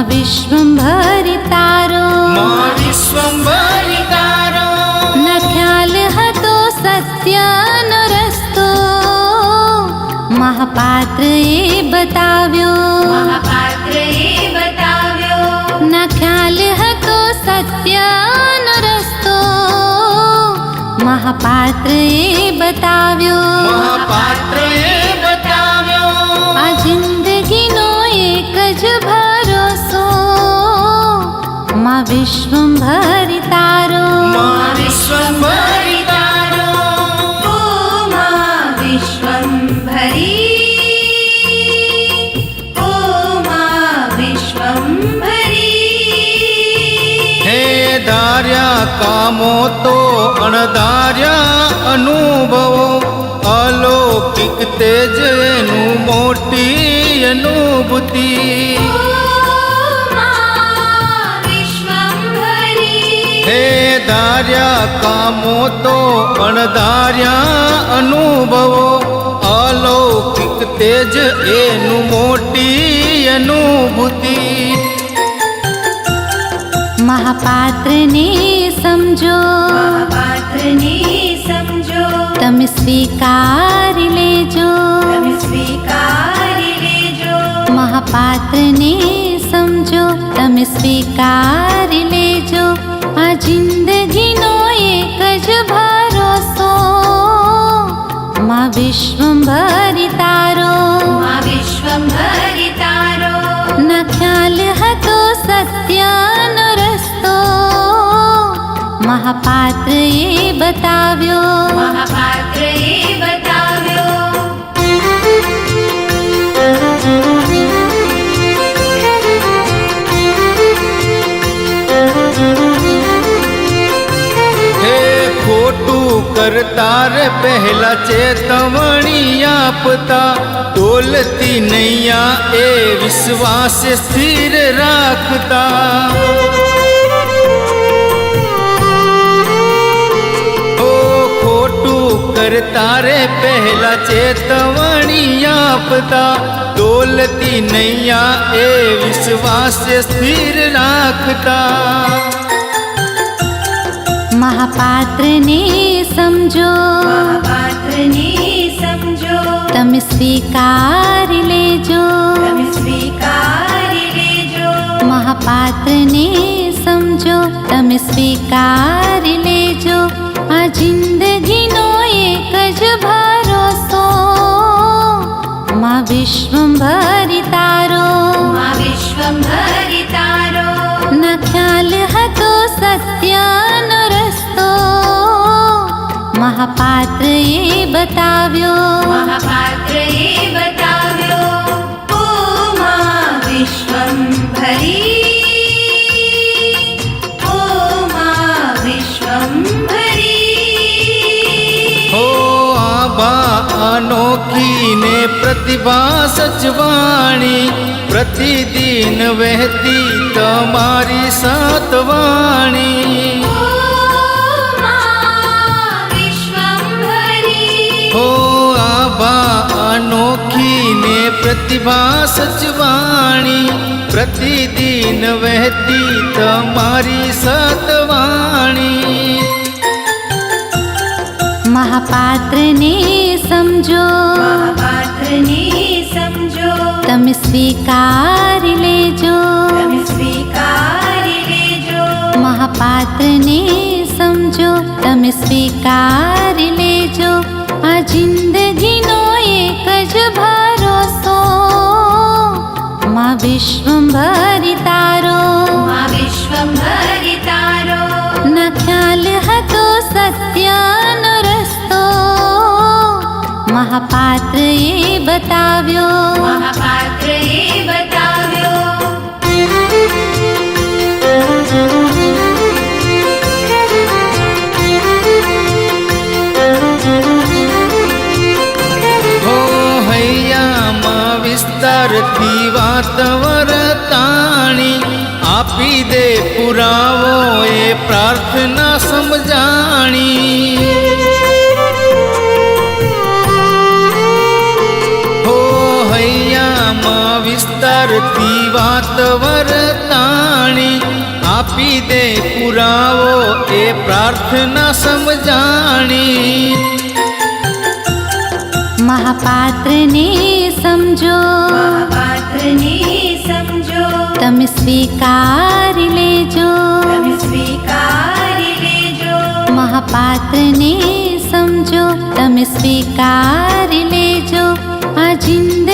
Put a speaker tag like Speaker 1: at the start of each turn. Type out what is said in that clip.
Speaker 1: વિશ્વંભરી તારો
Speaker 2: વિશ્વંભરી તારો
Speaker 1: ન ખ્યાલ હતો સત્યનો રસ્તો મહાપાત્ર એ બતાવ્યો ન ખ્યાલ હતો સત્યનો રસ્તો મહાપાત્ર એ બતાવ્યો આ જિંદગીનો એક જ ભરોસો માં વિશ્વંભરી તારો
Speaker 2: વિશ્વંભરી તારો
Speaker 3: ઓ માં વિશ્વંભરી ઓ માં વિશ્વંભરી
Speaker 2: હે ધાર્યા કામો તો અણધાર્યા અનુભવો અલૌકિક તેજ એનું મોટી અનુભૂતિ હે ધાર્યા કામો તો અણધાર્યા અનુભવો અલૌકિક તેજ એનું મોટી અનુભૂતિ
Speaker 1: મહાપાત્રને સમજો તમે સ્વીકારી લેજો મહાપાત્રને સમજો તમે સ્વીકારી લેજો આ જિંદગીનો એક જ ભરોસો માં વિશ્વંભરી તારો ન ખ્યાલ હતો સત્યનો રસ્તો મહાપાત્ર એ બતાવ્યો
Speaker 2: હે ખોટું કરતા રે પહેલા ચેતવણી આપતા ડોલતી નૈયા એ વિશ્વાસ સ્થિર રાખતા કરતા રે પહેલા ચેતવણી આપતા ડોલતી નૈયા એ વિશ્વાસ સ્થિર રાખતા
Speaker 1: મહાપાત્રને સમજો તમે સ્વીકારી લેજો મહાપાત્રને સમજો તમે સ્વીકારી લેજો આ જિંદગીનો એક જ ભરોસો માં વિશ્વંભરી તારો ન ખ્યાલ હતો સત્યનો રસ્તો મહાપાત્ર એ બતાવ્યો
Speaker 3: ઓ માં વિશ્વંભરી ઓ માં વિશ્વંભરી
Speaker 2: હો આભા અનોખી ને પ્રતિભા સજવાણી પ્રતિદિન વહેતી તમારી સતવાણી હો આભા અનોખી ને પ્રતિભા સજવાણી પ્રતિદિન વહેતી તમારી સતવાણી
Speaker 1: મહાપાત્રને સમજો તમે સ્વીકારી લેજો મહાપાત્રને સમજો તમે સ્વીકારી લેજો આ જિંદગીનો એક જ ભરોસો માં વિશ્વંભરી તારો ન ખ્યાલ હતો સત્યનો રસ્તો મહાપાત્ર એ બતાવ્યો
Speaker 2: હો હૈયામાં વિસ્તારથી વાત વરતાણી આપી દે પુરાવો એ પ્રાર્થના સમજાણી હો હૈયા હૈયામાં વિસ્તારથી વાત વરતાણી આપી દે પુરાવો એ પ્રાર્થના સમજાણી
Speaker 1: મહાપાત્રને સમજો
Speaker 3: મહાપાત્રને સમજો
Speaker 1: તમે સ્વીકારી લેજો
Speaker 3: તમે સ્વીકારી લેજો
Speaker 1: મહાપાત્રને સમજો તમે સ્વીકારી લેજો આ જિંદગી